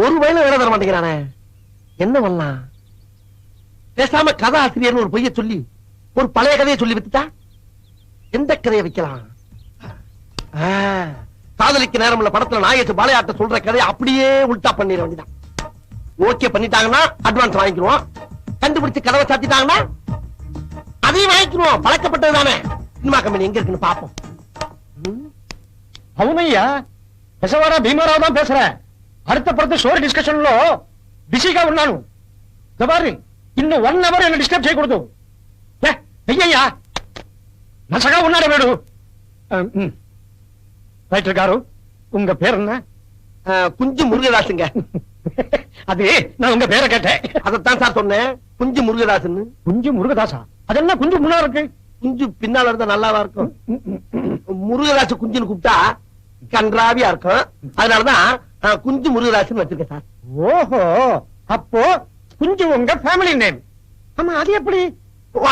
ஒரு வயல வேலை தர மாட்டேங்கிறானே, என்ன பண்ணலாம்? பேசாம கதை ஆசிரியர் ஒரு பொய்ய சொல்லி ஒரு பழைய கதையை சொல்லி வித்துட்டா எந்த கதையை வைக்கலாம்? காதலிக்கு நேரம் உள்ள படத்துல நாயேசு பாளையாட்ட சொல்ற கதையை அப்படியே உல்டா பண்ணிட வேண்டியதான். ஓகே பண்ணிட்டாங்கன்னா அட்வான்ஸ் வாங்கிக்குவோம், கண்டுபிடிச்சு கதவை சாத்திட்டாங்கன்னா அதையும் வாங்கிக்குவோம். பழக்கப்பட்டது தானே. சினிமா கம்பெனி எங்க இருக்குன்னு பாப்போம். అవునయ్యా, పెసవాడ భీమారావు தான் பேசுறேன். அடுத்த படத்து ஸ்டோரி டிஸ்கஷன்ல பிஸிగా ఉన్నాను. గబారి இன்னும் 1 hour என்ன டிஸ்டர்ப் చేయకూడదు. అయ్యయ్యా నసగా ఉన్నాడు వీడు. ரைட்டர் గారు, உங்க பேர் என்ன? குஞ்சு முருகதாசுங்க. அது நான் உங்க பேரை கேட்டேன். அதத்தான் சார் சொன்னேன், குஞ்சு முருகதாசுன்னு. குஞ்சு முருகதாசா? அது என்ன குஞ்சு முன்னா இருக்கு? குஞ்சு பின்னால இருந்தா நல்லாவா இருக்கும்? முருகதாசு குஞ்சுன்னு கூப்பிட்டா கன்றாவியா இருக்கும். அதனாலதான் குஞ்சு முருகதாசுன்னு வச்சிருக்கேன் சார். ஓஹோ, அப்போ குஞ்சு உங்க ஃபேமிலி நேம். ஆமா, அது எப்படி?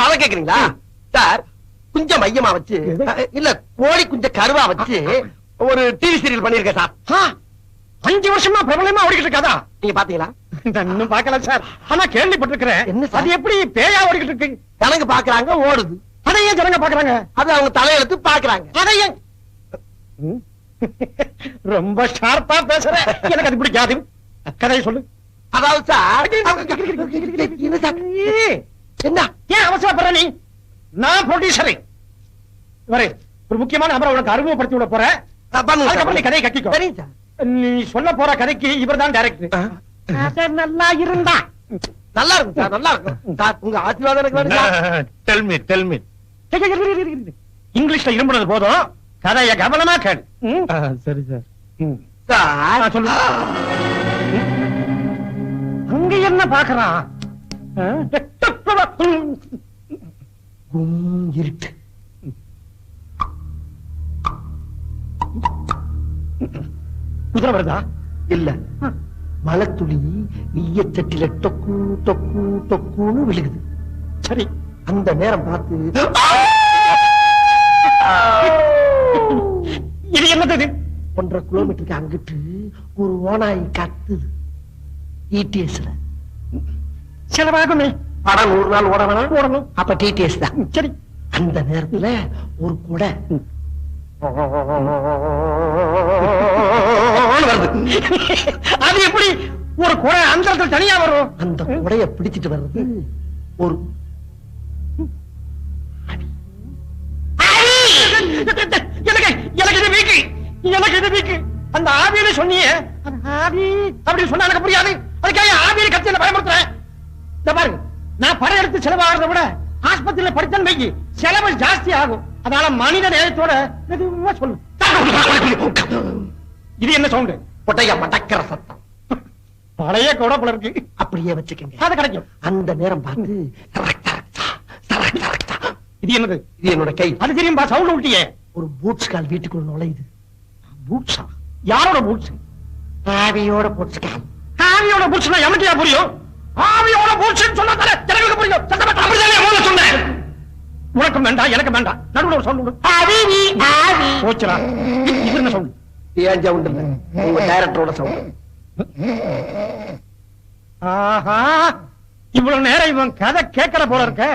அதை கேக்குறீங்களா சார்? குஞ்ச மையமா வச்சு, இல்ல கோழி குஞ்ச கருவா வச்சு ஒரு டிவி சீரியல் பண்ணிருக்கேன் சார். 5 வருஷமா பிரபலமா ஓடிக்கிட்டு இருக்காதா? நீங்க பாத்தீங்களா? இன்னும் பாக்கல சார், ஆனா கேள்விப்பட்டிருக்கிறேன். என்ன சார்? அது எப்படி பேயா ஓடிக்கிட்டு இருக்கு? ஜனங்க பாக்குறாங்க, ஓடுது. அதை ஏன் ஜனங்க பாக்குறாங்க? அது அவங்க தலையெழுத்து பாக்குறாங்க. அதை ஏன்? ரொம்ப ஷார்ப்பா பேசுற, எனக்கு அது பிடிக்காது. கதையை சொல்லு. அதாவது சார், என்ன சார்? என்ன ஏன் அவசரப்படுற நீ? நான் ப்ரொடியூசரை ஒரு முக்கியமான நபரை உனக்கு அறிமுகப்படுத்தி விட போறேன். அதுக்கப்புறம் நீ கதையை கட்டிக்கோ. சரிங்க சார். நீ சொல்ல போற கதைக்கு இவர்தான் டைரக்டர். நல்லா இருந்தா நல்லா இருக்கும் சார், நல்லா இருக்கும் சார். உங்க ஆசீர்வாதம் எனக்கு வேணும் சார். Tell me. இங்கிலீஷ்ல இரும்புனது போதும், கதைய கவனமா கேளு. சரி சார். சார் சொல்லு. அங்க என்ன பாக்குறான்? இருட்டு. குதிரை வருதா? இல்ல, மலைத்துளி ஈயச்சட்டில டொக்கு டொக்கு டொக்குன்னு விழுகுது. சரி, அந்த நேரம் பார்த்து இது என்னது? 1.5 கிலோமீட்டருக்கு அங்கிட்டு ஒரு ஓனாய் கத்துது. ETSல செலவாகுமே. படம் 100 நாள் ஓட வேணாம், ஓடணும். அப்ப TTS தான். சரி, அந்த நேரத்துல ஒரு கொடை வருது. அது எப்படி ஒரு கொடை அந்த இடத்துல தனியா வரும்? அந்த கொடைய பிடிச்சிட்டு வர்றது ஒரு எனக்கு இது வீக்கு. அந்த ஆவியில சொன்னியே, ஆவி அப்படி சொன்னா எனக்கு புரியாது. அதுக்காக ஆவியில கத்தியில பயமுறுத்துறேன். இந்த பாருங்க, நான் படம் எடுத்து செலவாகிறத விட ஆஸ்பத்திரியில படித்தன் வைக்கி செலவு ஜாஸ்தி ஆகும். அதனால மனித நேயத்தோட மெதுவா சொல்லு. இது என்ன சவுண்டு? பொட்டையா மடக்கிற சத்தம். பழைய கூட போல இருக்கு. அப்படியே வச்சுக்கங்க, அது கிடைக்கும். அந்த நேரம் பார்த்து இது என்னது? இது என்னோட கை. அது தெரியும்பா, சவுண்ட் விட்டியே. ஒரு பூட்ஸ் கால் வீட்டுக்குள்ள நுழையுது. பூட்ஸா? யாரோட பூட்ஸ்? ஆவியோட பூட்ஸ் கால். ஆவியோட பூட்ஸ்னா எமக்கியா புரியும்? ஆவியோட பூட்ஸ்னு சொன்னா தானே எனக்கு புரியும். அப்படிதானே முதல்ல சொன்னேன். உனக்கும் வேண்டாம், எனக்கு வேண்டாம். நடுவுல ஒரு சவுண்ட். ஆவி ஆவி போச்சுடா. இது என்ன சவுண்ட்? ஏன் சவுண்ட் இல்ல, உங்க டைரக்டரோட சவுண்ட். ஆஹா, இவ்வளவு நேரம் இவன் கதை கேட்கற போல இருக்க.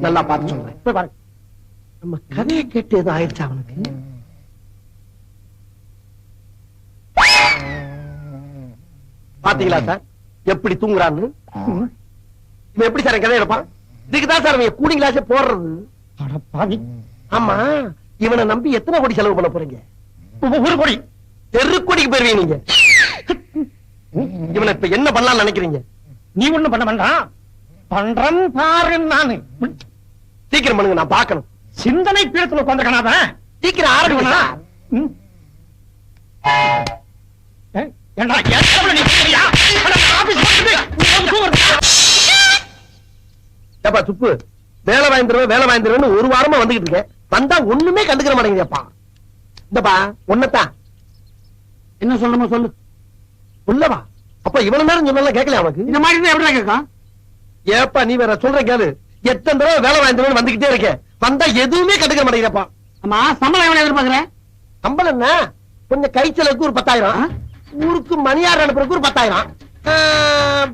நல்லா பார்த்து சொல்றேன். போய் பாருங்க. நம்ம கதையை கேட்டு எதுவும் ஆயிடுச்சா அவனுக்கு? பாத்தீங்களா சார் எப்படி தூங்குறான்னு? இவன் எப்படி சார் கதை எடுப்பான்? இதுக்குதான் சார் அவன் கூலிங் கிளாஸே போடுறது. ஆமா, இவனை நம்பி எத்தனை கோடி செலவு பண்ண போறீங்க? 1 கோடி. தெருக்கோடிக்கு போயிருவீங்க நீங்க. இவனை இப்ப என்ன பண்ணலாம்னு நினைக்கிறீங்க? நீ ஒண்ணும் பண்ண வேண்டாம், பண்றன் பாரு. நானு சீக்கிரம் பண்ணுங்க, நான் பாக்கணும். சிந்தனை பீடத்துல உட்காந்துருக்கான சீக்கிரம் ஆரம்பிக்கணும். சுப்பு வேலை வாய்ந்துருவேன் 1 வாரமா வந்துகிட்டு இருக்கேன். வந்தா ஒண்ணுமே கண்டுக்கிற மாட்டேங்குதுப்பா. இந்தப்பா ஒன்னதான் என்ன சொல்லணுமோ சொல்லு. சொல்லவா? அப்ப இவ்வளவு நேரம் சொன்னாலும் கேட்கல அவனுக்கு. இந்த மாதிரி எப்படி கேட்கும்? ஏப்பா நீ வேற சொல்ற கேளு. எத்தனை தடவை வேலை வாய்ந்துருவேன் வந்துகிட்டே இருக்கேன். வந்தா எதுவுமே கண்டுக்கிற மாட்டேங்கிறப்பா. ஆமா, சம்பளம் எவ்வளவு எதிர்பார்க்கிறேன்? சம்பளம் என்ன, கொஞ்சம் கை செலவுக்கு ஒரு 10,000. ஊருக்கு மணியார் அனுப்புறதுக்கு ஒரு 10,000.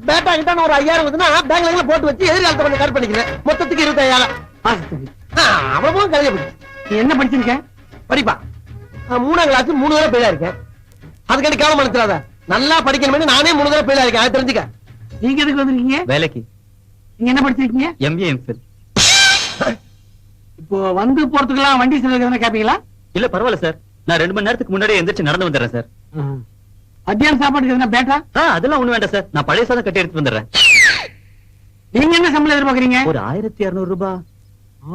பேட்டா கிட்ட ஒரு 5,000 வந்துன்னா பேங்க்ல போட்டு வச்சு எதிர்காலத்தை கொஞ்சம் கரெக்ட் பண்ணிக்கிறேன். மொத்தத்துக்கு 25,000 மாசத்துக்கு. அவ்வளவு கரைய போச்சு. நீ என்ன படிச்சிருக்க? படிப்பா 3ஆம் கிளாஸ் 3 தடவை ஃபெயிலா இருக்கேன். அதுக்காண்டி கேவலம் நினைச்சாத. நல்லா படிக்கணும்னு நானே 3 தடவை ஃபெயிலா இருக்கேன். அதை தெரிஞ்சுக்க. நீங்க எதுக்கு வந்திருக்கீங்க? வேலைக்கு. நீங்க என்ன படிச்சிருக்கீங்க? MA MPhil. இப்போ வந்து போறதுக்கெல்லாம் வண்டி செலவு எதுனா கேப்பீங்களா? இல்ல பரவாயில்ல சார், நான் 2 மணி நேரத்துக்கு முன்னாடியே எந்திரிச்சு நடந்து வந்துடுறேன் சார். மத்தியான சாப்பாட்டுக்கு எதுனா பேட்டா? அதெல்லாம் ஒண்ணு வேண்டாம் சார், நான் பழைய சாதம் கட்டி எடுத்து வந்துடுறேன். நீங்க என்ன சம்பளம் எதிர்பார்க்கறீங்க? ஒரு 1,200 ரூபாய்.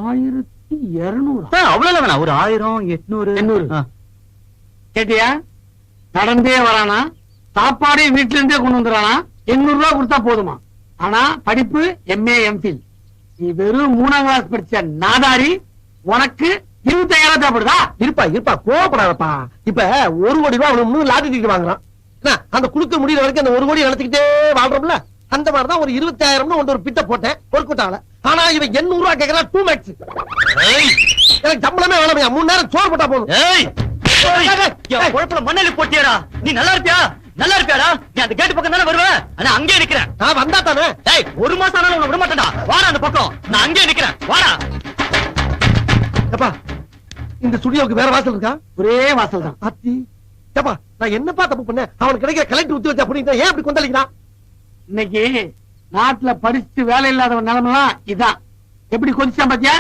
1,200? அவ்வளவு வேணாம், ஒரு 1000, 800. 800. கேட்டியா? நடந்தே வரானா, சாப்பாடு வீட்டுல இருந்தே கொண்டு வந்துறானா, 800 ரூபாய் கொடுத்தா போதுமா? ஆனா படிப்பு MA MPhil. நீ வெறும் 3ஆம் கிளாஸ் படிச்ச நாதாரி, உனக்கு 25,000 தேவைப்படுதா? இருப்பா கோவப்படாதப்பா. இப்ப 1 கோடி ரூபாய் அவனுக்கு லாட்டரி டிக்கெட் வாங்குறான். அந்த குடுக்க முடியற வரைக்கும் அந்த 1 கோடி நினைச்சுக்கிட்டே வாழ்றோம்ல, அந்த மாதிரிதான் ஒரு 20,000 ஒரு பிட்ட போட்டேன். ஒரு கூட்டால. ஆனா இவன் 800 ரூபாய் கேட்கறான். 2 மேக்ஸ். எனக்கு சம்பளமே வேணாம், 3 நேரம் சோறு போட்டா போதும். குழப்பல மண்ணலி போட்டியாடா, நீ நல்லா இருப்பியா? நல்லா இருப்பியாடா? நீ அந்த கேட்டு பக்கம் தானே வருவேன், ஆனா அங்கே நிக்கிறேன். நான் வந்தா தானே. 1 மாசம் ஆனாலும் உன்னை விட மாட்டேன்டா. வாடா அந்த பக்கம், நான் அங்கே நிக்கிறேன். வாடா. எப்பா இந்த ஸ்டுடியோவுக்கு வேற வாசல் இருக்கா? ஒரே வாசல் தான். அத்தி ஏப்பா நான் என்னப்பா தப்பு பண்ணேன்? அவனுக்கு கிடைக்கிற கலெக்டர் உத்தி வச்சா அப்படின்னா ஏன் அப்படி கொந்தளிக்கிறான்? இன்னைக்கு நாட்டுல படிச்சுட்டு வேலை இல்லாதவன் நிலைமெல்லாம் இதான். எப்படி கொதிச்சான் பாத்தியா?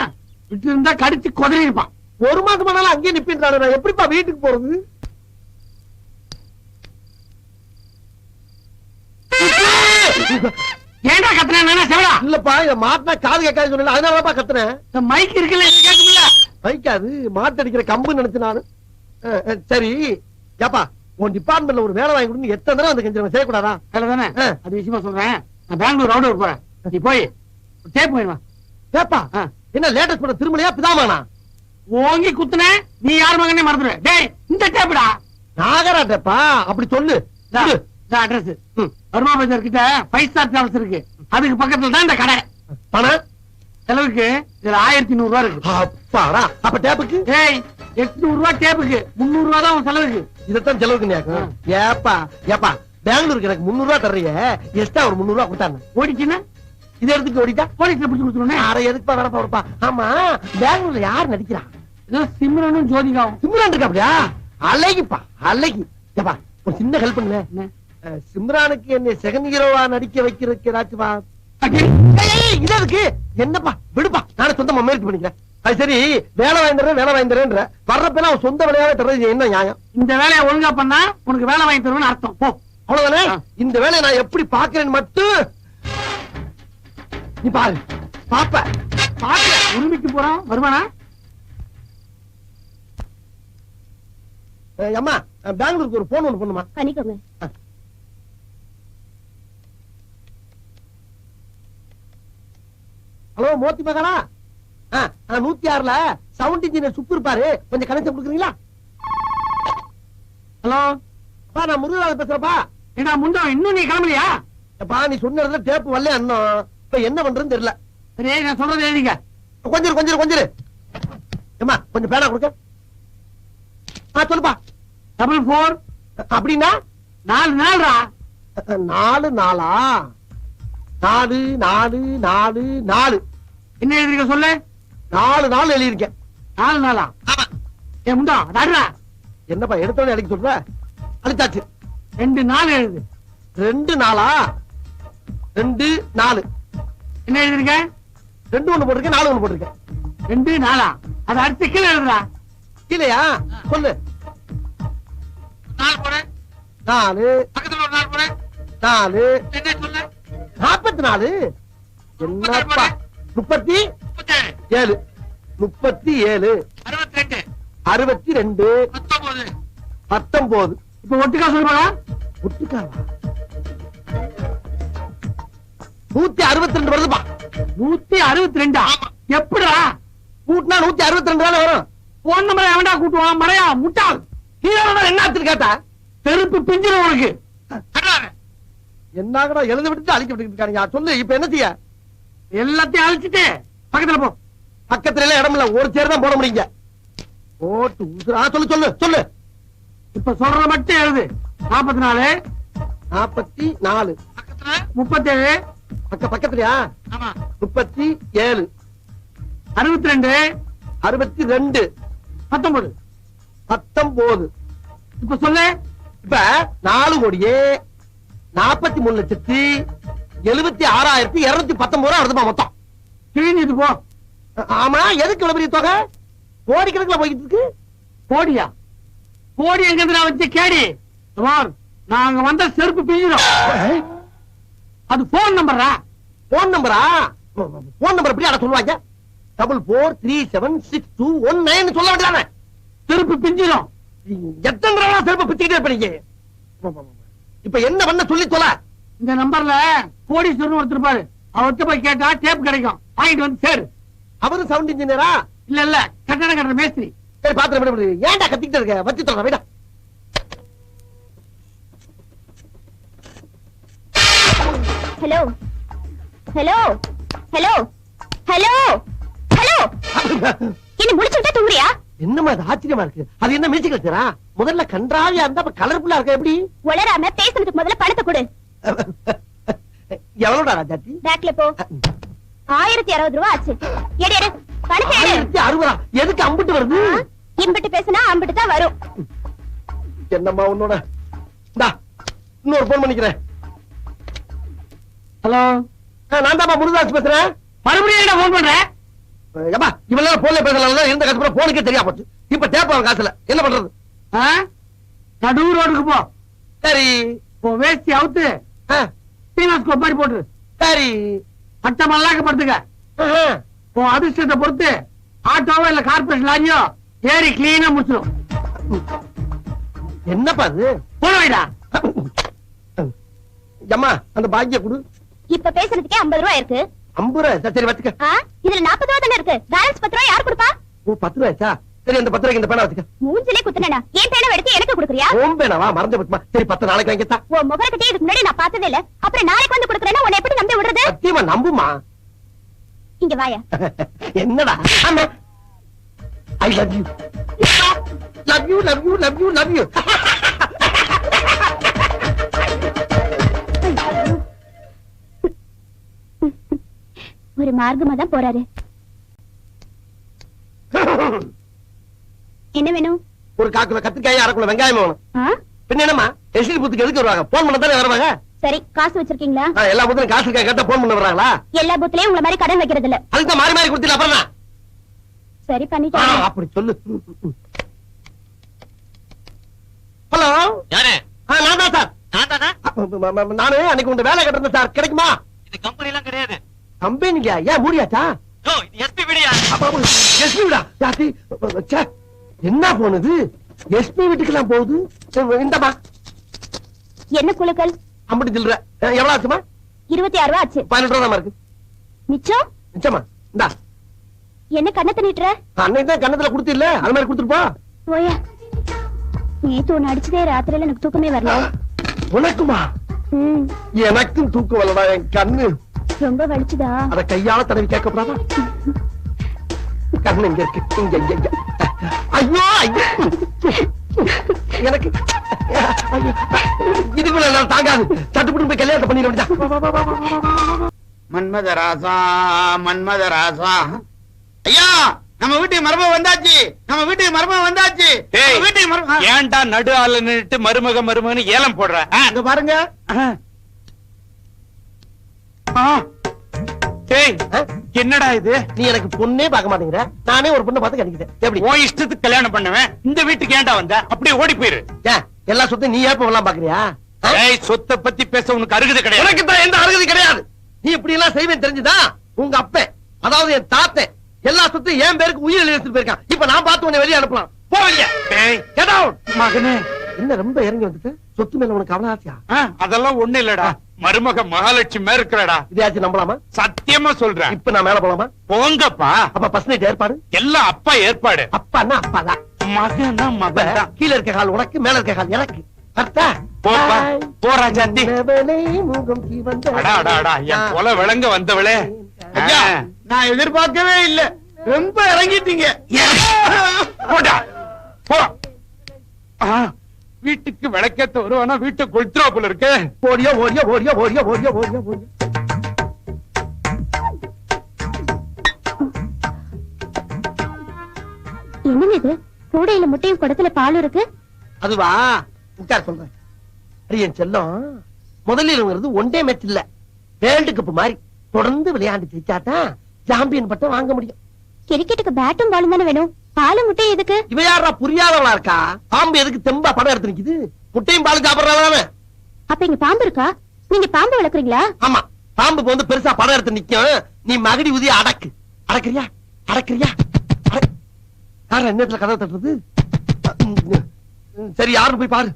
விட்டு இருந்தா கடிச்சு கொதறி இருப்பான். 1 மாசம் ஆனாலும் அங்கேயே நிப்பின்றாரு. நான் எப்படிப்பா வீட்டுக்கு போறது? ஏன்டா கத்துறேன்? செவடா இல்லப்பா, இத மாட்டினா காது கேட்காது சொன்னேன், அதனாலப்பா கத்துறேன். இந்த மைக் இருக்குல்ல, இது கேட்கும்ல? வைக்காது, மாட்டு அடிக்கிற கம்பு நினைச்சு நானு. சரி ஏப்பா, உன் டிபார்ட்மெண்ட்ல ஒரு வேலை வாங்கி கொடுத்து எத்தனை தடவை வந்து கெஞ்சிருவேன், செய்யக்கூடாதா? தானே அது விஷயமா சொல்றேன். நான் பெங்களூர் ரவுண்ட் போறேன். நீ போய் டேப் போயிடுவா. ஏப்பா என்ன லேட்டஸ்ட் பண்ண திருமலையா பிதாமானா? ஓங்கி குத்துன நீ யார் மகனே மறந்துடுவேன். டேய் இந்த டேப்டா. நாகராட்டப்பா அப்படி சொல்லு. அட்ரஸ் வருமா பஜார் கிட்ட 5 ஸ்டார் டிராவல்ஸ் இருக்கு. அதுக்கு பக்கத்துல தான் இந்த கடை. பணம் செலவுக்கு இதுல 1,100 ரூபாய் இருக்கு. அப்பாடா. அப்ப டேப்புக்கு? ஏய் 800 ரூபாய் டேப்புக்கு, 300 ரூபாய் தான் உன் செலவுக்கு. இதத்தான் செலவுக்கு. ஏப்பா பெங்களூருக்கு எனக்கு 300 ரூபாய் தர்றீங்க, எக்ஸ்ட்ரா ஒரு 300 ரூபாய் கொடுத்தாங்க. ஓடிச்சுன்னா இதை எடுத்துட்டு ஓடிட்டா போலீஸ்ல பிடிச்சு கொடுத்துருவோம். அரை எதுக்குப்பா வேற போறப்பா. ஆமா பெங்களூர்ல யார் நடிக்கிறா? ஏதோ சிம்ரனும் ஜோதிகாவும். சிம்ரான் இருக்கா? அப்படியா? அழகிப்பா அழகி. ஏப்பா ஒரு சின்ன ஹெல்ப் பண்ணுங்க. சிம்ரானுக்கு என்னை செகண்ட் ஹீரோவா நடிக்க வைக்கிறதுக்கு ஏதாச்சும் இது இருக்கு. என்னப்பா விடுப்பா, நானே சொந்தமா முயற்சி பண்ணிக்கிறேன். அது சரி, வேலை வாய்ந்துறேன்ற வர்றப்பெல்லாம் அவன் சொந்த வேலையாவே தர்றது என்ன நியாயம்? இந்த வேலையை ஒழுங்கா பண்ணா உனக்கு வேலை வாங்கி தருவேன்னு அர்த்தம். போ, அவ்வளவுதானே? இந்த வேலையை நான் எப்படி பாக்குறேன்னு மட்டும் நீ பாரு. பாப்ப உரிமைக்கு போறான் வருவானா? அம்மா பெங்களூருக்கு ஒரு போன் ஒண்ணு பண்ணுமா? பண்ணிக்கோங்க. ஹலோ மோத்தி மகானா, 106ல சவுண்ட் இன்ஜினியர் சுப்பு இருப்பாரு, கொஞ்சம் கனெக்ஷன் கொடுக்குறீங்களா? ஹலோ அப்பா நான் முருகராஜ் பேசுறப்பா. ஏடா முண்டா, இன்னும் நீ கிளம்பலையா? அப்பா நீ சொன்ன இடத்துல டேப் வரல இன்னும். இப்ப என்ன பண்றதுன்னு தெரியல. சரி நான் சொல்றது எழுதிக்க. கொஞ்சம் ஏமா கொஞ்சம் பேனா கொடுக்க. சொல்லுப்பா. 44 அப்படின்னா 4 நாள்ரா. 4 நாளா? 4 என்ன எழுதிருக்க சொல்லு. 4 நாள் எழுதியிருக்கேன். 4 நாளா? ஏ முண்டா அதாடுறா. என்னப்பா எடுத்தோடனே அடிக்க சொல்ற? அடிச்சாச்சு. 2 நாள் எழுது. 2 நாளா? 2 4 என்ன எழுதிருக்க? 2 ஒண்ணு போட்டிருக்கேன், 4 ஒண்ணு போட்டிருக்கேன். 2 நாளா? அதை அடுத்து கீழே எழுதுறா. இல்லையா? சொல்லு. 4 போட 4 பக்கத்துல ஒரு 4 போட 4 என்ன சொல்ல? 44. என்னப்பா 37 37 37 62 62 19. இப்ப ஒட்டுக்கா சொல்லுவா. ஒட்டுக்காவா? 162 வருதுப்பா. 162? எப்படா கூட்டினா 162 வரும். போன் நம்பரை எவன்டா கூட்டுவான்? மறையா முட்டாள். என்ன கேட்டா செருப்பு பிஞ்சிரும் உனக்கு. என்னங்கடா எழுத விட்டுட்டு அழிக்க விட்டு இருக்காங்க. சொல்லு இப்ப என்ன செய்ய? எல்லாத்தையும் அழிச்சிட்டு பக்கத்துல போ. பக்கத்துல எல்லாம் இடம் இல்ல, ஒரு சேர் தான் போட முடியுங்க. போட்டு சொல்லு. இப்ப சொல்ற மட்டும் எழுது. 44 44 37 பக்கத்துலயா? ஆமா 37 62 62 19 19. இப்ப சொல்லு. இப்ப 4,43,76,219 வருதுமா மொத்தம். கிழிஞ்சிட்டு போ. ஆமா, எதுக்கு இவ்வளவு பெரிய தொகை? கோடிக்கணக்கில் போயிட்டு இருக்கு. கோடியா? கோடி எங்க இருந்து நான் வச்சு கேடி? சுமார் நாங்க வந்த செருப்பு பிஞ்சிடும். அது போன் நம்பரா? போன் நம்பரா? போன் நம்பர் எப்படி அட சொல்லுவாங்க? 44376219 சொல்ல வேண்டியதானே? செருப்பு பிஞ்சிடும். எத்தனை தடவை செருப்பு பிச்சுக்கிட்டே இருப்பீங்க? இப்ப என்ன பண்ண சொல்லி தொலை. இந்த நம்பர்ல கோடீஸ்வரன் ஒருத்தர் இருப்பாரு. அவர்கிட்ட போய் கேட்டா டேப் கிடைக்கும். வாங்கிட்டு வந்து சேரு. அவரு சவுண்ட் இன்ஜினியரா? இல்ல கட்டணம் கட்டுற மேஸ்திரி. சரி பாத்துறேன். ஏன்டா கத்திக்கிட்டு இருக்க? வச்சு சொல்றேன் வேடா. Hello hello hello hello hello என்ன முடிச்சுட்டா தூங்குறியா? என்னமா அது ஆச்சரியமா இருக்கு. அது என்ன மியூசிக் வச்சுரா? முதல்ல கன்றாவியா இருந்தா கலர்ஃபுல்லா இருக்க எப்படி? உளராம பேசுறதுக்கு முதல்ல பணத்தை கொடு. எவ்வளவுடா ராஜாத்தி? பேக்ல போ. 1060 ரூபாய் ஆச்சு. எடு எடு பணத்தை எடு. 1060. எதுக்கு அம்பிட்டு வருது? இம்பிட்டு பேசினா அம்பிட்டு தான் வரும். என்னம்மா உன்னோட? இந்தா இன்னொரு போன் பண்ணிக்கிறேன். ஹலோ, நான் தான் முருகதாஸ் பேசுறேன். மறுபடியும் என்ன போன் பண்றேன்? ஏப்பா இவெல்லாம் போன்ல பேசலாம் இருந்த காசு போனுக்கே தெரியா போச்சு. இப்ப டேப் காசுல என்ன பண்றது? நடு ரோடுக்கு போ. சரி. உன் வேஷ்டி அவுத்து பீனாஸ்கோ மாதிரி போட்டு. சரி. அட்ட மல்லாக்க படுத்துக்க. உன் அதிர்ஷ்டத்தை பொறுத்து ஆட்டோவோ இல்ல கார்பரேஷன் லாரியோ ஏறி கிளீனா முடிச்சிடும். என்னப்பா அது? போன வைடா. அம்மா அந்த பாக்கிய கொடு. இப்ப பேசுறதுக்கே 50 ரூபாய் இருக்கு. 50 ரூபாய்? சரி வச்சுக்க. இதுல 40 ரூபாய் தானே இருக்கு. பேலன்ஸ் 10 ரூபாய் யார் கொடுப்பா? ஓ 10 ரூபாய்ச்சா? சரி அந்த 10 ரூபாய்க்கு இந்த பேனா வச்சுக்க. மூஞ்சிலே குத்துனேனா? ஏன் பேனா எடுத்து எனக்கு கொடுக்குறியா? ஓம் பேனாவா? மறந்து போச்சுமா. சரி 10 நாளைக்கு வாங்கிட்டா. உன் முகரக்கட்டே இதுக்கு முன்னாடி நான் பார்த்ததே இல்ல. அப்புறம் நாளைக்கு வந்து கொடுக்குறேன்னா உன்னை எப்படி நம்பி விடுறது? சத்தியமா நம்புமா. இங்க வாயா. என்னடா? ஆமா. I love you. Love you, love you, love you, love you. ஒரு மார்க்கமா தான் போறாரு. என்ன வேணும்? ஒரு காக்குல கத்திரிக்காய், அரைக்குள்ள வெங்காயம் வேணும். பின்ன என்னமா எஸ்டி பூத்துக்கு எதுக்கு வருவாங்க? போன் பண்ண தானே வருவாங்க. சரி, காசு வச்சிருக்கீங்களா? எல்லா பூத்துலயும் காசு கேட்டா போன் பண்ண வர்றாங்களா? எல்லா பூத்துலயும் உங்களை மாதிரி கடன் வைக்கிறது இல்ல. அதுக்கு மாறி மாறி கொடுத்தீங்க அப்புறம் தான். சரி பண்ணிட்டேன். அப்படி சொல்லு. ஹலோ யாரு? நான் தான் சார். நான் தானா? நானு அன்னைக்கு உங்க வேலை கட்டுறேன் சார். கிடைக்குமா? இது கம்பெனி எல்லாம் கிடையாது. கம்பெனி இல்லையா? ஏன் மூடியாச்சா? ஓ இது எஸ்பி வீடியா? எஸ்பி வீடா? யாத்தி என்ன போனது? எஸ்பி வீட்டுக்கெல்லாம் போகுது. இந்தமா என்ன குழுக்கள்? அம்படி சில்ற எவ்வளவு ஆச்சுமா? 26 ரூபாய் ஆச்சு. 18 ரூபா இருக்கு. மிச்சம்? நிச்சயமா இந்தா. என்ன கண்ணத்தை நீட்டுற? அன்னைக்கு தான் கண்ணத்துல கொடுத்து இல்ல அது மாதிரி கொடுத்துருப்பா. போயா. நேத்து ஒன்னு அடிச்சதே ராத்திரியில எனக்கு தூக்கமே வரல. உனக்குமா? எனக்கும் தூக்கம் வரலடா. என் கண்ணு ரொம்ப வலிச்சுதா? அத கையால தடவி கேட்கப்படாதா? கண்ணு இங்க இருக்கு. இங்க இங்க இங்க. ஐயோ ஐயோ எனக்கு இதுக்குள்ள நான் தாங்காது. சட்டுப்பட்டு போய் கல்யாணத்தை பண்ணிட வேண்டியதா. மன்மதராசா மன்மதராசா. ஐயா நம்ம வீட்டுக்கு மருமக வந்தாச்சு. நம்ம வீட்டுக்கு மருமக வந்தாச்சு. வீட்டுக்கு மருமக. ஏன்டா நடு ஆளு நின்னுட்டு மருமக மருமகன்னு ஏலம் போடுற? இங்க பாருங்க. என்னடா இது? நீ எனக்கு பொண்ணே பார்க்க மாட்டேங்கிற. நானே ஒரு பொண்ணை பார்த்து கட்டிக்கிட்டேன். எப்படி? உன் இஷ்டத்துக்கு கல்யாணம் பண்ணுவேன். இந்த வீட்டுக்கு ஏன்டா வந்த? அப்படியே ஓடி போயிரு. எல்லா சொத்தையும் நீ ஏப்ப எல்லாம் பாக்குறியா? சொத்தை பத்தி பேச உனக்கு அருகதை கிடையாது. எனக்கு தான் எந்த அருகதை கிடையாது. நீ இப்படி எல்லாம் செய்வேன் தெரிஞ்சுதா? உங்க அப்ப அதாவது என் தாத்தன் எல்லா சொத்தையும் என் பேருக்கு உயிர் எழுதிட்டு போயிருக்கான். இப்ப நான் பார்த்து உன்னை வெளியே அனுப்பலாம். போவீங்க. மகனே என்ன ரொம்ப இறங்கி வந்துட்டு? சொத்து மேல உனக்கு அவ்வளவு ஆசையா? அதெல்லாம் ஒண்ணு இல்லடா. மருமக மகாலட்சுமி இருக்கிறடா. இதையாச்சும் நம்பலாமா? சத்தியமா சொல்றேன். இப்ப நான் மேல போலாமா? போங்கப்பா. அப்ப பஸ் நைட் ஏற்பாடு எல்லாம் அப்பா ஏற்பாடு. அப்பான்னா அப்பாதான். மகனா மகன். கீழ இருக்க கால் உனக்கு, மேல இருக்க கால் எனக்கு. அர்த்தா போப்பா. போறா ஜாந்தி. முகம் கீவந்த அடா அடா அடா என் கொலை விளங்க வந்தவளே. ஐயா நான் எதிர்பார்க்கவே இல்ல. ரொம்ப இறங்கிட்டீங்க. போடா போ. வீட்டுக்கு விளக்கேத்த வருவானா வீட்டை கொளுத்துறா போல இருக்கு. ஓடியோ ஓடியோ ஓடியோ ஓடியோ ஓடியோ ஓடியோ ஓடியோ. என்னங்க இது? கூடையில முட்டையும் குடத்துல பாலும் இருக்கு. அதுவா, உட்கார் சொல்றேன். அடி என் செல்லம், முதலில் ஒன் டே மேட்ச் இல்ல, வேர்ல்டு கப் மாதிரி தொடர்ந்து விளையாண்டு ஜெயிச்சாதான் சாம்பியன் பட்டம் வாங்க முடியும். கிரிக்கெட்டுக்கு பேட்டும் பாலும் தானே வேணும், பாலும் முட்டையும் எதுக்கு? இவ யாரா புரியாதவளா இருக்கா? பாம்பு எதுக்கு தெம்பா படம் எடுத்து நிக்குது? முட்டையும் பாலும் சாப்பிடறானே. அப்ப இங்க பாம்பு இருக்கா? நீங்க பாம்பு வளர்க்குறீங்களா? ஆமா, பாம்பு வந்து பெருசா படம் எடுத்து நிக்கும். நீ மகடி ஊதி அடக்கு. அடக்குறியா? அடக்குறியா? யாரா என்னத்துல கதவை தட்டுறது? சரி, யாருன்னு போய் பாரு.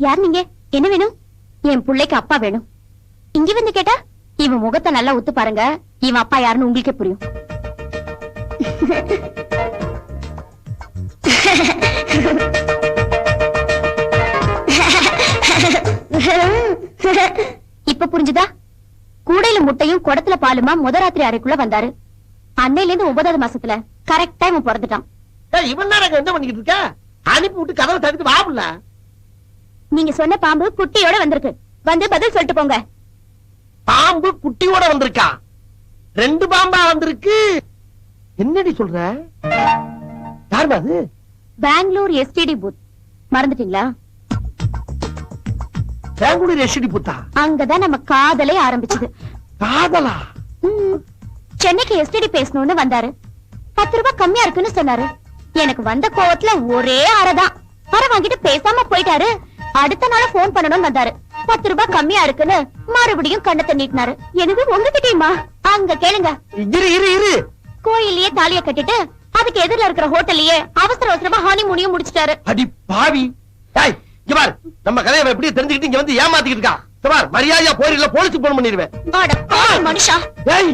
யார் நீங்க? என்ன வேணும்? என் பிள்ளைக்கு அப்பா வேணும். இங்க வந்து கேட்டா இவன் முகத்தை நல்லா உத்து பாருங்க, இவன் அப்பா யாருன்னு உங்களுக்கே புரியும். இப்ப புரிஞ்சுதா? கூடையில முட்டையும் குடத்துல பாலுமா முதராத்திரி அறைக்குள்ள வந்தாரு. அன்னையில இருந்து 9வது மாசத்துல கரெக்டா இவன் பிறந்துட்டான். இவன் நேரம் என்ன பண்ணிக்கிட்டு இருக்க? அனுப்பி விட்டு கதவை தடுத்து வாபுல. நீங்க சொன்ன பாம்பு குட்டியோட வந்திருக்கு, வந்து பதில் சொல்லிட்டு போங்க. பாம்பு குட்டியோட வந்திருக்கா? 2 பாம்பா வந்திருக்கு. என்னடி சொல்ற? யாருமா அது? பெங்களூர் எஸ்டிடி பூத் மறந்துட்டீங்களா? பெங்களூர் எஸ்டிடி பூத்தா? அங்கதான் நம்ம காதலே ஆரம்பிச்சது. காதலா? சென்னைக்கு எஸ்டிடி பேசணும்னு வந்தாரு. 10 ரூபாய் கம்மியா இருக்குன்னு சொன்னாரு. எனக்கு வந்த கோவத்துல ஒரே அரைதான். அரை வாங்கிட்டு பேசாம போயிட்டாரு. அடுத்த நாள் போன் பண்ணணும்னு வந்தாரு. 10 ரூபாய் கம்மியா இருக்குன்னு மறுபடியும் கண்ணத்தை நீட்டினாரு. எனக்கு உங்ககிட்டயுமா? அங்க கேளுங்க. இரு இரு இரு. கோயில்லயே தாலிய கட்டிட்டு அதுக்கு எதிரில இருக்கிற ஹோட்டல்லயே அவசர அவசரமா ஹனிமூனையும் முடிச்சிட்டாரு. அடி பாவி. டேய், இங்க பாரு, நம்ம கதையை எப்படி தெரிஞ்சுக்கிட்டு இங்க வந்து ஏமாத்திக்கிட்டு இருக்கா? இங்க பாரு, மரியாதையா போயிரல, போலீஸ்க்கு போன் பண்ணிடுவேன். அட பாவி மனுஷா. டேய்,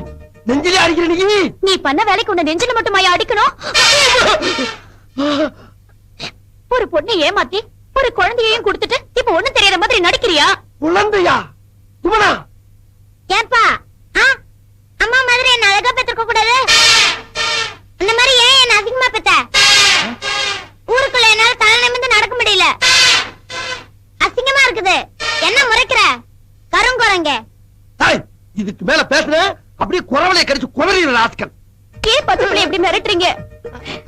நெஞ்சிலே அடிக்கிற நீ. நீ பண்ண வேலைக்கு உன்னை நெஞ்சில மட்டுமாயா அடிக்கணும்? ஒரு பொண்ணை ஏமாத்தி ஒரு குழந்தையையும் கொடுத்துட்டு இப்ப ஒண்ணும் தெரியற மாதிரி நடிக்கிறியா? குழந்தையா? சுமனா, ஏன்பா அம்மா மாதிரி என்ன அழகா பெற்றுக்க கூடாது? அந்த மாதிரி ஏன் என்ன அதிகமா பெத்த? ஊருக்குள்ள என்னால தலை நிமிர்ந்து நடக்க முடியல, அசிங்கமா இருக்குது. என்ன முறைக்கிற கருங்குரங்க? டேய், இதுக்கு மேல பேசுற அப்படியே குறவளைய கடிச்சு குறவறிற ராஸ்கல். கே பத்துக்குள்ள எப்படி மிரட்டுறீங்க?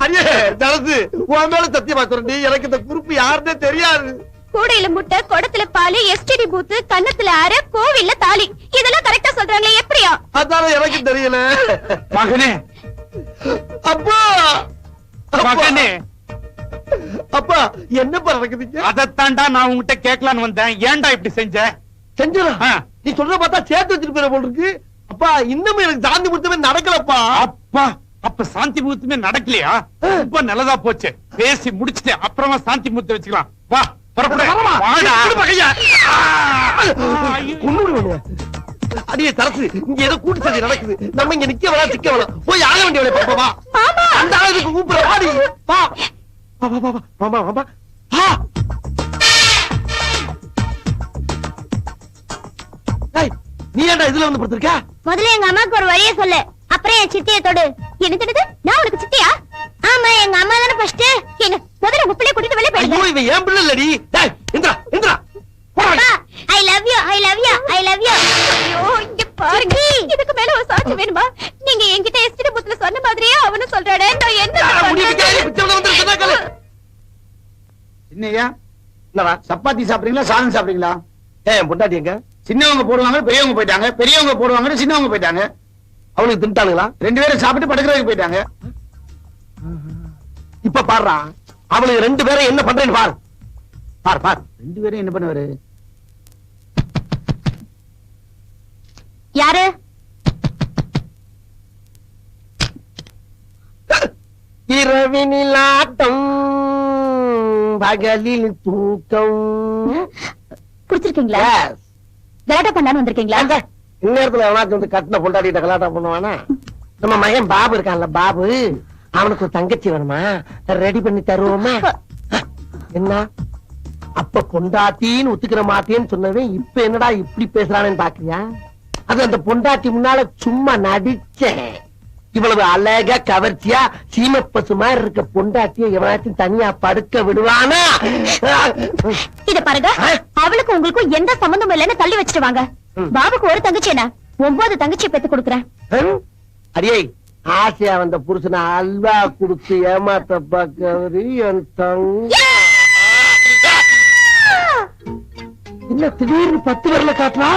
அண்ணே, தனது உன் மேல சத்தியமா சொல்றேன், எனக்கு இந்த குரூப் யாருன்னே தெரியாது. கூடையில முட்டை, குடத்துல பாலு, எஸ்டிடி பூத்து, கன்னத்துல அரை, கோவில்ல தாலி, இதெல்லாம் கரெக்டா சொல்றாங்களே, எப்படியா? அதான எனக்கு தெரியல. மகனே, அப்பா, மகனே, அப்பா, என்னப்பா நடக்குதுங்க? அதத்தான்டா நான் உன்கிட்ட கேட்கலான்னு வந்தேன். ஏன்டா இப்படி செஞ்ச? செஞ்சா ஆ. நீ சொல்ற பார்த்தா சேர்த்து வச்சிட்டு போற போல இருக்கு. அப்பா, இன்னமும் எனக்கு சாந்தி முத்தமே நடக்கலப்பா. அப்பா, அப்ப சாந்தி முகூர்த்தமே நடக்கலையா? ரொம்ப நல்லதா போச்சு. பேசி முடிச்சுட்டு அப்புறமா சாந்தி முகூர்த்தம் வச்சுக்கலாம். வா, புறப்படு. வாடா. கொன்னுடுவேன். அடியே தரசு, இங்க ஏதோ கூட்டு சதி நடக்குது. நம்ம இங்க நிக்க வேணா சிக்க வேணாம், போய் ஆக வேண்டிய வேலையை பாப்பா. வா, அந்த ஆளுக்கு கூப்பிடுற வாடி. வா வா வா வா மாமா மாமா. நீ ஏன்டா இதுல வந்து படுத்திருக்க? முதல்ல எங்க அம்மாக்கு ஒரு வழியை சொல்லு, அப்புறம் என் சித்தியை தொடு. என்ன திடுது? நான் உனக்கு சித்தியா? ஆமா, எங்க அம்மா தானே ஃபர்ஸ்ட். என்ன முதல்ல உங்க பிள்ளைய கூட்டிட்டு வெளிய போயிடுங்க. ஐயோ, இவன் ஏன் பிள்ளை இல்லடி. டேய், இந்திரா இந்திரா, போடா. I love you, I love you, I love you. ஐயோ, இங்க பாருங்க. இதுக்கு மேல ஒரு சாட்சி வேணுமா? நீங்க என்கிட்ட எஸ்டிடி பூத்ல சொன்ன மாதிரியே அவனும் சொல்றானே. நான் என்ன பண்றது? என்னையா என்னடா சப்பாத்தி சாப்பிடுறீங்களா சாதம் சாப்பிடுறீங்களா? ஏன் பொண்டாட்டி எங்க? சின்னவங்க போடுவாங்க, பெரியவங்க போயிட்டாங்க. பெரியவங்க போடுவாங்க, சின்னவங்க போயிட்டாங்க. அவனுக்கு தின்ட்டானுங்களா? 2 பேரும் சாப்பிட்டு படுக்கிறதுக்கு போயிட்டாங்க. இப்ப பாருடா, அவனுக்கு 2 பேரும் என்ன பண்றேன்னு பாரு. பாரு பாரு. 2 பேரும் என்ன பண்ணுவாரு? யாரு? இரவினில் ஆட்டம், பகலில் தூக்கம். குடிச்சிருக்கீங்களா? Yes. கலாட்டா பண்ணலான்னு வந்திருக்கீங்களா? அங்க, இந்நேரத்துல எவனாச்சும் வந்து கட்டின பொண்டாட்டிட்ட கலாட்டா பண்ணுவானா? நம்ம மகன் பாபு இருக்கான்ல, பாபு, அவனுக்கு ஒரு தங்கச்சி வேணுமா? ரெடி பண்ணி தருவோமா? என்ன அப்ப பொண்டாட்டின்னு ஒத்துக்கிற மாட்டேன்னு சொன்னவன் இப்ப என்னடா இப்படி பேசுறானு பாக்குறியா? அது அந்த பொண்டாட்டி முன்னால சும்மா நடிச்சேன். இவ்வளவு அழகா கவர்ச்சியா சீம பசு மாதிரி இருக்க பொண்டாட்டிய எவனாச்சும் தனியா படுக்க விடுவானா? இத பாருங்க, அவளுக்கு உங்களுக்கும் எந்த சம்பந்தமும் இல்லைன்னு தள்ளி வச்சுட்டு வாங்க. பாபுக்கு ஒரு தங்கச்சி என்ன, 9 தங்கச்சி பெத்து கொடுக்குறேன். அடியே, ஆசையா வந்த புருஷனை அல்வா குடுத்து ஏமாத்த பாக்கவரு என் தங்க. என்ன திடீர்னு 10 விரல காட்டுறா?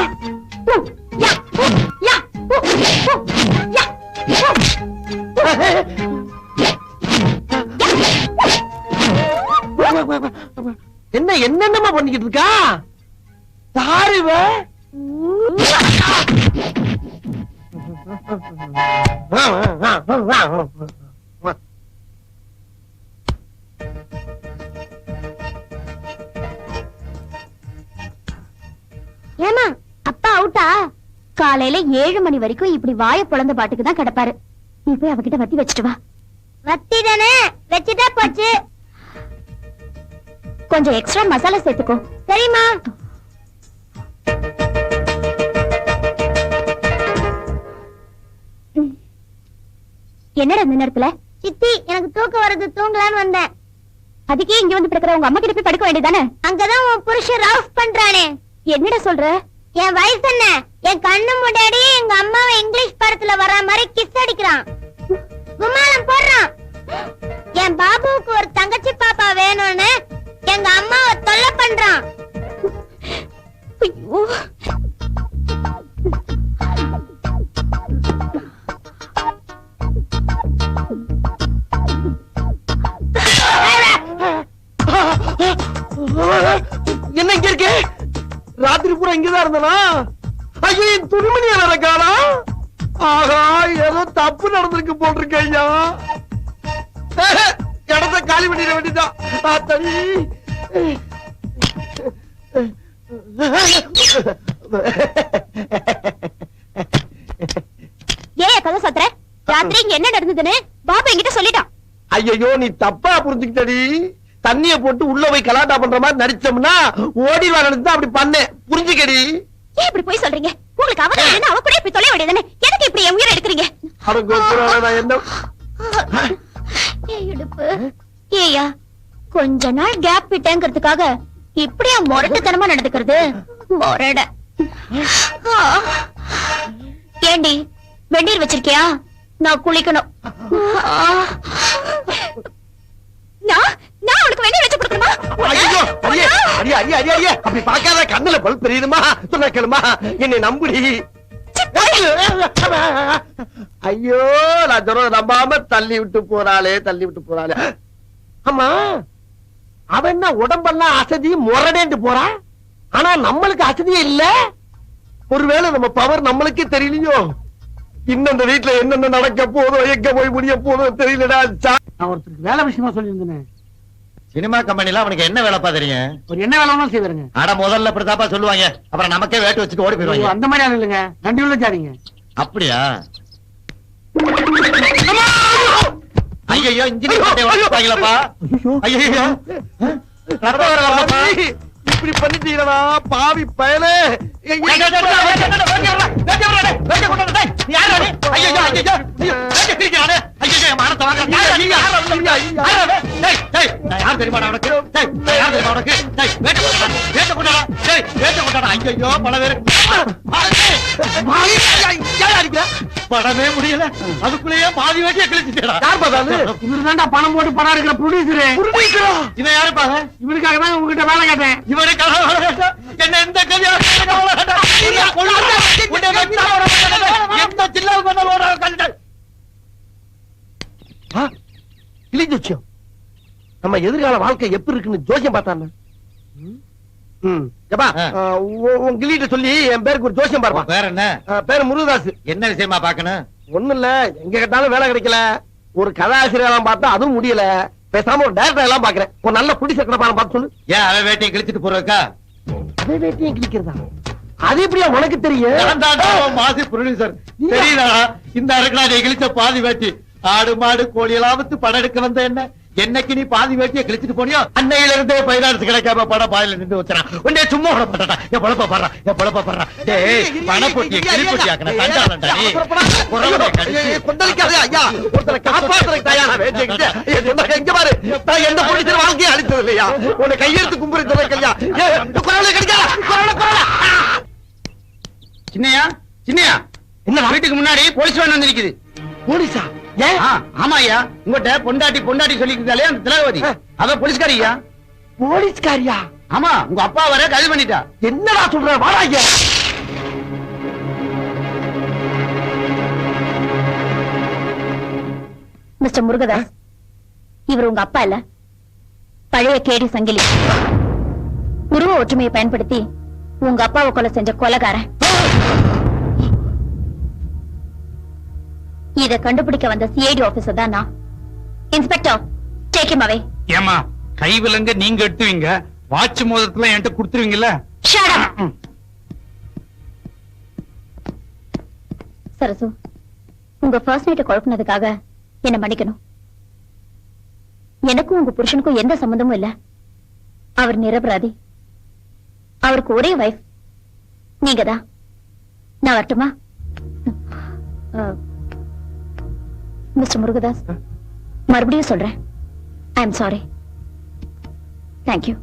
என்ன என்னென்னமா பண்ணிக்கிட்டு இருக்கா? தாருவ ஏமா அப்பா அவுட்டா? காலையில 7 மணி வரைக்கும் இப்படி வாய பொளந்த பாட்டுக்கு தான் கிடப்பாரு. நீ போய் அவகிட்ட வத்தி வச்சுட்டு வா. வத்தி தானே வச்சுட்டா போச்சு. கொஞ்சம் எக்ஸ்ட்ரா மசாலா சேர்த்துக்கோ. சரிம்மா. என்னடா இந்த நேரத்துல? சித்தி, எனக்கு தூக்கம் வருது, தூங்கலான்னு வந்தேன். அதுக்கே இங்க வந்து படுக்கிற உங்க அம்மா கிட்ட போய் படுக்க வேண்டியதானே? அங்கதான் உன் புருஷன் ரவுஸ் பண்றானே. என்னடா சொல்ற? என் வயசு என்ன? என் கண்ணு முன்னாடி எங்க அம்மாவை இங்கிலீஷ் படத்துல வர மாதிரி கிஸ் அடிக்கிறான், குமாலம் போடுறான். என் பாபுவுக்கு ஒரு தங்கச்சி பாப்பா வேணும்னு எங்க அம்மாவை தொல்லை பண்றான். ஐயோ, என்ன இங்க இருக்கு? ராத்திரி பூரா இங்கதான் இருந்தனா? ஐயோ, என் துணிமணி வேற காணா. ஆகா, ஏதோ தப்பு நடந்திருக்கு போட்டிருக்க ஐயா. இடத்த காலி பண்ணிட வேண்டியதான். ஏன் கதை சத்துற? ராத்திரி இங்க என்ன நடந்ததுன்னு பாபா என்கிட்ட சொல்லிட்டான். ஐயோ, நீ தப்பா புரிஞ்சுக்கிட்டடி. தண்ணிய போட்டு உள்ள போய் கலாட்டா பண்ற மாதிரி நடிச்சோம்னா ஓடிவா நடந்து அப்படி பண்ணேன், புரிஞ்சுக்கடி. ஏன் இப்படி போய் சொல்றீங்க? உங்களுக்கு அவன் என்ன, அவ கூட இப்படி தொலை வேண்டியதானே? எதுக்கு இப்படி என் உயிரை எடுக்கிறீங்க? ஏயா, கொஞ்ச நாள் கேப் விட்டேங்கிறதுக்காக இப்படியா முரட்டுத்தனமா நடந்துக்கிறது? முரட. ஏண்டி, வெந்நீர் வச்சிருக்கியா? நான் குளிக்கணும். நான் உனக்கு வெந்நீர் வச்சு கொடுக்கணுமா? ஐயோ, அப்படி பாக்காத, கண்ணுல பல் தெரியுதுமா? சொன்ன கேளுமா, என்னை நம்புடி. ஐயோ, நான் சொல்றத நம்பாம தள்ளி விட்டு போறாளே. ஆமா, அவன் என்ன உடம்பெல்லாம் அசதி முரடேண்டு போறா, ஆனா நம்மளுக்கு அசதியே இல்ல. ஒருவேளை நம்ம பவர் நம்மளுக்கே தெரியலையோ? இன்னும் இந்த வீட்டுல என்னென்ன நடக்க போதோ, எங்க போய் முடிய போதோ தெரியலடா. நான் ஒருத்தருக்கு வேலை விஷயமா சொல்லியிருந்தேன். சினிமா கம்பெனில அவனுக்கு என்ன வேலைப்பா தெரியும்? ஒரு என்ன வேலைமா செய்வாருங்க. ஆனா முதல்ல இப்படிதாப்பா சொல்லுவாங்க, அப்புறம் நமக்கே வேட்டு வச்சுட்டு ஓடி போயிருவாங்க. அந்த மாதிரி ஆள் இல்லைங்க, நன்றி உள்ள ஜாதிங்க. அப்படியா? ஐயோ, இன்ஜினியர் வாங்கிலப்பா. ஐயோ, இப்படி பண்ணிட்டீங்களா பாவி பயலே. படமே முடியல, அதுக்குள்ளேயே பாதி வேட்டிய கிழிச்சுட்டா. பணம் போட்டு படம் எடுக்கிற ப்ரொடியூசர். இவன் யாருப்பா? இவனுக்காக தான் உங்ககிட்ட வேலை கேட்டேன். இவனுக்காக என்ன எந்த கிழிஞ்சுச்சோம். நம்ம எதிர்கால வாழ்க்கை எப்படி இருக்குன்னு ஜோசியம் பார்த்தாங்க. உன் கிளிட்ட சொல்லி என் பேருக்கு ஒரு ஜோசியம் பார்ப்பான். வேற என்ன பேரு? முருகதாஸ். என்ன விஷயமா பாக்கணும்? ஒண்ணு இல்ல, எங்க கேட்டாலும் வேலை கிடைக்கல. ஒரு கதாசிரியர் பார்த்தா அதுவும் முடியல. பேசாம ஒரு டைரக்டர் எல்லாம் பாக்குறேன். ஒரு நல்ல புடிச கடப்பான பார்த்து சொல்லு. ஏன் அவன் வேட்டையை கிழிச்சிட்டு போறக்கா? அதே வேட்டையும் கிழிக்கிறதா? அது எப்படியா உனக்கு தெரியும்? மாசி ப்ரொடியூசர் தெரியுதா? இந்த அரக்கனா கிழிச்ச பாதி வேட்டி. ஆடு மாடு கோழி எல்லாம் படம் எடுக்க வந்த என்ன என்னைக்கு நீ பாதி வேட்டியை கிழிச்சிட்டு போனியோ அன்னையில இருந்தே பைனான்ஸ் கிடைக்காம பணம் பாதியில நின்று வச்சான் உடனே சும்மா விட மாட்டாடா என் பொழப்ப பாடுறா டேய் பணப்பொட்டியை கிழிப்பொட்டி ஆக்கணும் தண்டாளண்டா நீ குறவனை கடிச்சு கொந்தளிக்காதே ஐயா, ஒருத்தரை காப்பாத்துறதுக்கு தயாரா வேண்டிய எங்க பாரு, நான் எந்த பொண்ணுக்கு வாழ்க்கையை அளித்தது இல்லையா, உன்னை கையெழுத்து கும்பிடுறது ஐயா. குரலை கிடைக்காத குரலை. சின்னையா சின்னையா என்ன வீட்டுக்கு முன்னாடி போலீஸ் வேன் வந்து நிக்குது. போலீஸா? ஏன்? ஆமா ஐயா, உங்ககிட்ட பொண்டாட்டி சொல்லிக்கிட்டாலே அந்த திலகவதி அவ போலீஸ்காரியா. போலீஸ்காரியா? ஆமா, உங்க அப்பா வர கைது பண்ணிட்டா. என்னடா சொல்ற, வாடா ஐயா. மிஸ்டர் முருகதாஸ், இவர் உங்க அப்பா இல்ல, பழைய கேடி சங்கிலி. உருவ ஒற்றுமையை பயன்படுத்தி உங்க அப்பாவை கொலை செஞ்ச கொலைகாரன். இத கண்டுபிடிக்க வந்த சிஐடி ஆபீசர் தான் நான். இன்ஸ்பெக்டர், டேக் ஹிம் அவே. ஏமா கை விலங்க நீங்க எட்டுவீங்க, வாட்ச் மோதிரத்துல என்கிட்ட கொடுத்துருவீங்கல்ல. Shut up. சரசு, உங்க ஃபர்ஸ்ட் நைட்டை குழப்பினதுக்காக என்ன மன்னிக்கணும். எனக்கும் உங்க புருஷனுக்கும் எந்த சம்பந்தமும் இல்ல. அவர் நிரபராதி. அவருக்கு ஒரே வைஃப் நீங்கதான். நான் வரட்டுமா? மிஸ்டர் முருகதாஸ், மறுபடியும் சொல்றேன், ஐ எம் சாரி. தேங்க்யூ.